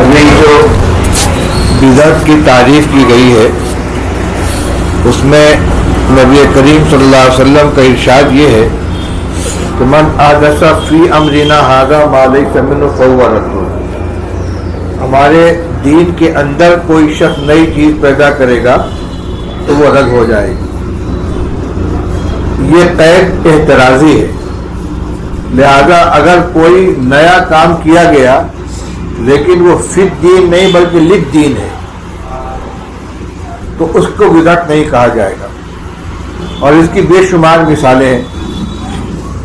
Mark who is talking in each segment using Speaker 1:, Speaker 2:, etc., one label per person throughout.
Speaker 1: ابھی جو بدعت کی تعریف کی گئی ہے اس میں نبی کریم صلی اللہ علیہ وسلم کا ارشاد یہ ہے کہ من احدث فی امرنا ھذا ما لیس منہ فہو رد۔ ہمارے دین کے اندر کوئی شخص نئی چیز پیدا کرے گا تو وہ رد ہو جائے گی۔ یہ قید احترازی ہے، لہذا اگر کوئی نیا کام کیا گیا لیکن وہ فی الدین نہیں بلکہ للدین ہے تو اس کو بدعت نہیں کہا جائے گا، اور اس کی بے شمار مثالیں ہیں۔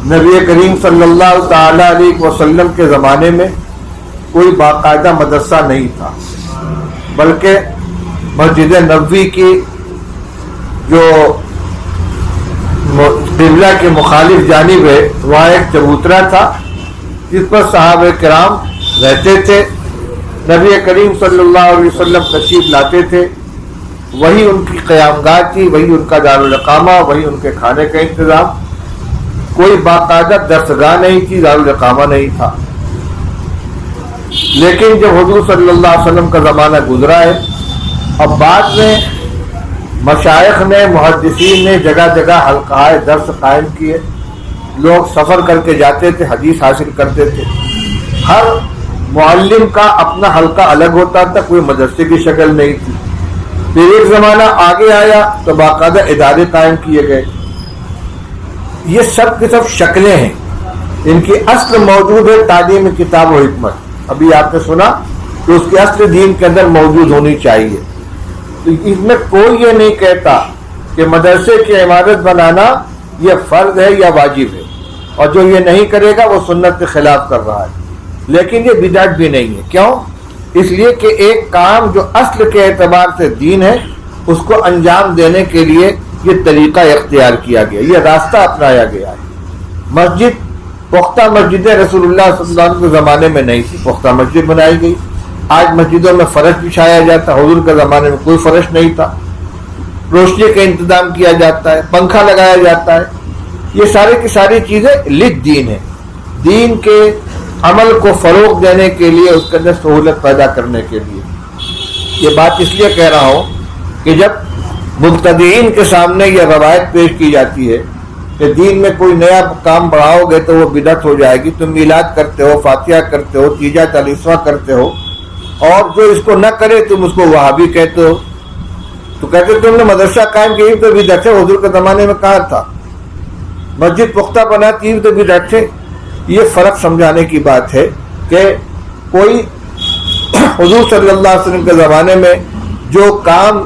Speaker 1: نبی کریم صلی اللہ تعالی علیہ وسلم کے زمانے میں کوئی باقاعدہ مدرسہ نہیں تھا، بلکہ مسجد نبوی کی جو قبلہ کے مخالف جانب ہے وہاں ایک چبوترا تھا جس پر صحابہ کرام رہتے تھے۔ نبی کریم صلی اللہ علیہ وسلم تشریف لاتے تھے، وہی ان کی قیامگاہ تھی، وہی ان کا دارالاقامہ، وہی ان کے کھانے کا انتظام۔ کوئی باقاعدہ درسگاہ نہیں تھی، دارالاقامہ نہیں تھا۔ لیکن جب حضور صلی اللہ علیہ وسلم کا زمانہ گزرا ہے، اب بعد میں مشائخ نے، محدثین نے جگہ جگہ حلقۂ درس قائم کیے، لوگ سفر کر کے جاتے تھے، حدیث حاصل کرتے تھے۔ ہر معلم کا اپنا حلقہ الگ ہوتا تھا، کوئی مدرسے کی شکل نہیں تھی۔ پھر ایک زمانہ آگے آیا تو باقاعدہ ادارے قائم کیے گئے۔ یہ سب کی سب شکلیں ہیں، ان کی اصل موجود ہے تعلیم کتاب و حکمت۔ ابھی آپ نے سنا کہ اس کی اصل دین کے اندر موجود ہونی چاہیے۔ تو اس میں کوئی یہ نہیں کہتا کہ مدرسے کی عمارت بنانا یہ فرض ہے یا واجب ہے، اور جو یہ نہیں کرے گا وہ سنت کے خلاف کر رہا ہے۔ لیکن یہ بدعت بھی نہیں ہے۔ کیوں؟ اس لیے کہ ایک کام جو اصل کے اعتبار سے دین ہے اس کو انجام دینے کے لیے یہ طریقہ اختیار کیا گیا، یہ راستہ اپنایا گیا ہے۔ مسجد، پختہ مسجدیں رسول اللہ صلی اللہ علیہ وسلم کے زمانے میں نہیں تھی، پختہ مسجد بنائی گئی۔ آج مسجدوں میں فرش بچھایا جاتا، حضور کے زمانے میں کوئی فرش نہیں تھا۔ روشنی کا انتظام کیا جاتا ہے، پنکھا لگایا جاتا ہے۔ یہ ساری کی ساری چیزیں للدین ہیں، دین کے عمل کو فروغ دینے کے لیے، اس کے اندر سہولت پیدا کرنے کے لیے۔ یہ بات اس لیے کہہ رہا ہوں کہ جب مبتدئین کے سامنے یہ روایت پیش کی جاتی ہے کہ دین میں کوئی نیا کام بڑھاؤ گے تو وہ بدعت ہو جائے گی، تم میلاد کرتے ہو، فاتحہ کرتے ہو، تیجا چالیسواں کرتے ہو، اور جو اس کو نہ کرے تم اس کو وہابی کہتے ہو، تو کہتے تم نے مدرسہ قائم کی تو بدعت ہے۔ حضور کے زمانے میں کہا تھا مسجد پختہ بناتی تو بدعت ہے۔ یہ فرق سمجھانے کی بات ہے کہ کوئی حضور صلی اللہ علیہ وسلم کے زمانے میں جو کام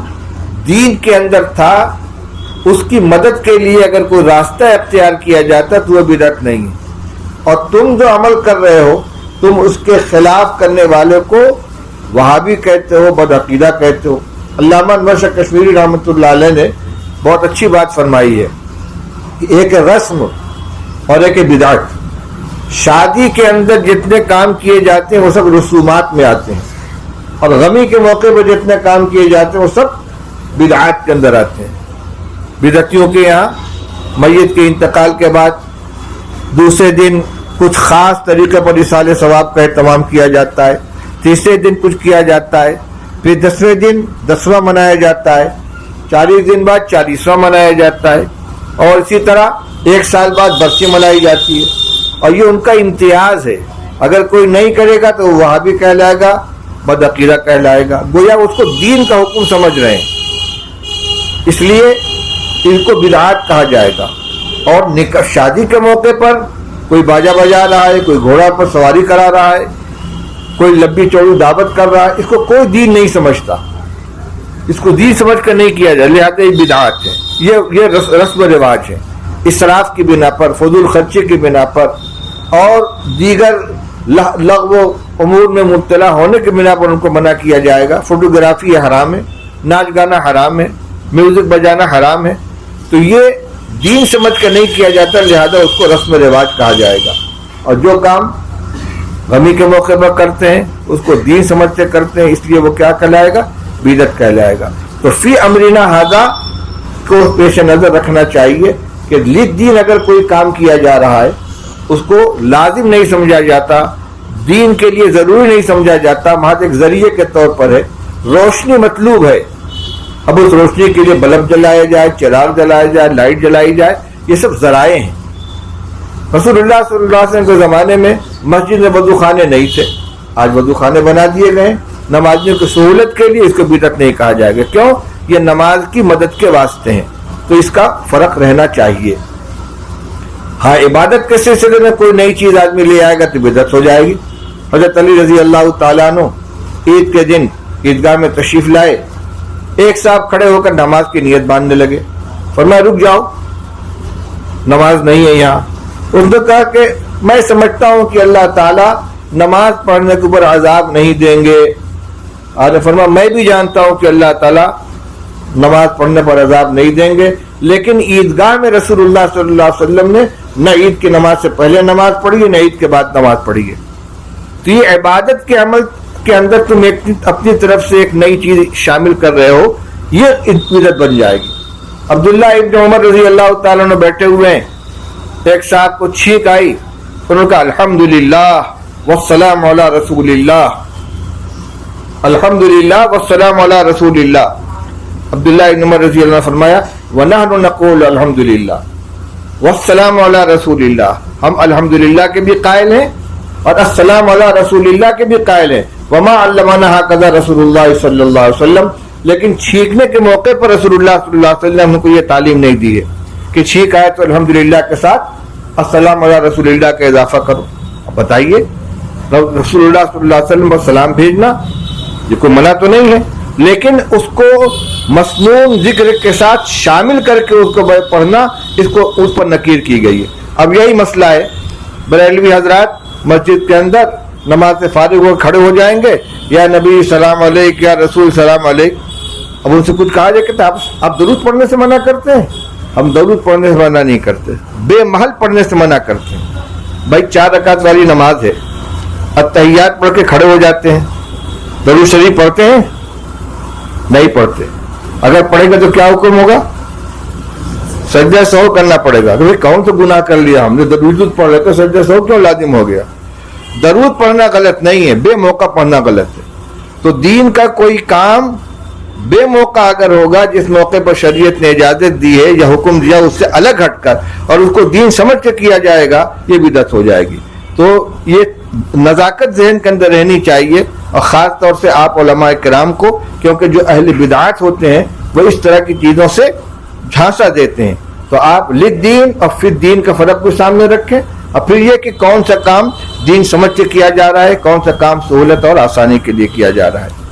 Speaker 1: دین کے اندر تھا اس کی مدد کے لیے اگر کوئی راستہ اختیار کیا جاتا تو وہ بدعت نہیں ہے، اور تم جو عمل کر رہے ہو تم اس کے خلاف کرنے والے کو وہابی کہتے ہو، بدعقیدہ کہتے ہو۔ علامہ انور شاہ کشمیری رحمۃ اللہ علیہ نے بہت اچھی بات فرمائی ہے کہ ایک رسم اور ایک بدعت۔ شادی کے اندر جتنے کام کیے جاتے ہیں وہ سب رسومات میں آتے ہیں، اور غمی کے موقع پر جتنے کام کیے جاتے ہیں وہ سب بدعات کے اندر آتے ہیں۔ بدعتیوں کے یہاں میت کے انتقال کے بعد دوسرے دن کچھ خاص طریقے پر اصالہ ثواب کا اہتمام کیا جاتا ہے، تیسرے دن کچھ کیا جاتا ہے، پھر 10ویں دن 10واں منایا جاتا ہے، 40 دن بعد 40واں منایا جاتا ہے، اور اسی طرح 1 سال بعد برسی منائی جاتی ہے۔ اور یہ ان کا امتیاز ہے، اگر کوئی نہیں کرے گا تو وہ وہابی کہلائے گا، بدعقیدہ کہلائے گا، گویا اس کو دین کا حکم سمجھ رہے ہیں، اس لیے ان کو بدعات کہا جائے گا۔ اور نکاح شادی کے موقع پر کوئی باجا بجا رہا ہے، کوئی گھوڑا پر سواری کرا رہا ہے، کوئی لمبی چوڑی دعوت کر رہا ہے، اس کو کوئی دین نہیں سمجھتا، اس کو دین سمجھ کر نہیں کیا جائے، لہٰذا یہ بدعات ہے۔ یہ رسم و رواج ہے، اسراف کی بنا پر، فضول خرچے کی بنا پر، اور دیگر لغو امور میں مبتلا ہونے کی بنا پر ان کو منع کیا جائے گا۔ فوٹوگرافی حرام ہے، ناچ گانا حرام ہے، میوزک بجانا حرام ہے، تو یہ دین سمجھ کر نہیں کیا جاتا، لہذا اس کو رسم و رواج کہا جائے گا۔ اور جو کام غمی کے موقع پر کرتے ہیں اس کو دین سمجھتے کرتے ہیں، اس لیے وہ کیا کہلائے گا؟ بدعت کہلائے گا۔ تو فی امرنا ھذا کو پیش نظر رکھنا چاہیے کہ للدین اگر کوئی کام کیا جا رہا ہے اس کو لازم نہیں سمجھا جاتا، دین کے لیے ضروری نہیں سمجھا جاتا، محض ایک ذریعے کے طور پر ہے۔ روشنی مطلوب ہے، اب اس روشنی کے لیے بلب جلایا جائے، چراغ جلایا جائے، لائٹ جلائی جائے، یہ سب ذرائع ہیں۔ رسول اللہ صلی اللہ علیہ وسلم کے زمانے میں مسجد میں وضو خانے نہیں تھے، آج وضو خانے بنا دیے گئے نمازیوں کی سہولت کے لیے، اس کو بدعت نہیں کہا جائے گا، کیوں؟ یہ نماز کی مدد کے واسطے ہیں، تو اس کا فرق رہنا چاہیے۔ ہاں عبادت کے سلسلے میں کوئی نئی چیز آدمی لے آئے گا تو بدعت ہو جائے گی۔ حضرت علی رضی اللہ تعالیٰ عنہ عید کے دن عیدگاہ میں تشریف لائے، ایک صاحب کھڑے ہو کر نماز کی نیت باندھنے لگے، فرمایا رک جاؤ، نماز نہیں ہے یہاں۔ اس نے کہا کہ میں سمجھتا ہوں کہ اللہ تعالیٰ نماز پڑھنے کے اوپر عذاب نہیں دیں گے۔ آپ نے فرمایا میں بھی جانتا ہوں کہ اللہ تعالیٰ نماز پڑھنے پر عذاب نہیں دیں گے، لیکن عیدگاہ میں رسول اللہ صلی اللہ علیہ وسلم نے نہ عید کی نماز سے پہلے نماز پڑھی ہے، نہ عید کے بعد نماز پڑھی ہے۔ تو یہ عبادت کے عمل کے اندر تم اپنی طرف سے ایک نئی چیز شامل کر رہے ہو، یہ بدعت بن جائے گی۔ عبداللہ ابن عمر رضی اللہ تعالیٰ عنہ بیٹھے ہوئے ہیں، ایک صاحب کو چھینک آئی، انہوں نے کہا الحمدللہ والسلام علی رسول اللہ، الحمدللہ والسلام علی رسول اللہ۔ عبداللہ ابن عمر رضی اللہ عنہ نے فرمایا وَنَحْنُ نَقُولُ الحمدللہ والسلام علی رسول اللہ، ہم الحمدللہ کے بھی قائل ہیں اور السلام علی رسول اللہ کے بھی قائل ہیں۔ وَمَا عَلَّمَنَا هَكَذَا رسول اللہ صلی اللہ علیہ وسلم، لیکن چھینکنے کے موقع پر رسول اللہ صلی اللہ علیہ وسلم نے کو یہ تعلیم نہیں دی ہے کہ چھینک آئے تو الحمدللہ کے ساتھ السلام علی رسول اللہ کا اضافہ کرو۔ بتائیے رسول اللہ صلی اللہ علیہ وسلم پر سلام بھیجنا یہ کوئی منع تو نہیں ہے، لیکن اس کو مسنون ذکر کے ساتھ شامل کر کے اس کو پڑھنا، اس کو اس پر نکیر کی گئی ہے۔ اب یہی مسئلہ ہے، بریلوی حضرات مسجد کے اندر نماز سے فارغ ہو کھڑے ہو جائیں گے، یا نبی سلام علیک، یا رسول سلام علیک، اب ان سے کچھ کہا جائے کہ آپ درود پڑھنے سے منع کرتے ہیں؟ ہم درود پڑھنے سے منع نہیں کرتے، بے محل پڑھنے سے منع کرتے ہیں۔ بھائی 4 رکعت والی نماز ہے، التحیات پڑھ کے کھڑے ہو جاتے ہیں، درود شریف پڑھتے ہیں؟ نہیں پڑھتے۔ اگر پڑھیں گے تو کیا حکم ہوگا؟ سجدہ سہو کرنا پڑے گا۔ کہ کون سا گناہ کر لیا ہم نے، درود پڑھ رہے تو سجدہ سہو کیوں لازم ہو گیا؟ درود پڑھنا غلط نہیں ہے، بے موقع پڑھنا غلط ہے۔ تو دین کا کوئی کام بے موقع اگر ہوگا، جس موقع پر شریعت نے اجازت دی ہے یا حکم دیا اس سے الگ ہٹ کر اور اس کو دین سمجھ کے کیا جائے گا، یہ بدعت ہو جائے گی۔ تو یہ نزاکت ذہن کے اندر رہنی چاہیے، اور خاص طور سے آپ علماء کرام کو، کیونکہ جو اہل بدعات ہوتے ہیں وہ اس طرح کی چیزوں سے جھانسا دیتے ہیں۔ تو آپ للدین اور فی الدین کا فرق کو سامنے رکھیں، اور پھر یہ کہ کون سا کام دین سمجھ کے کیا جا رہا ہے، کون سا کام سہولت اور آسانی کے لیے کیا جا رہا ہے۔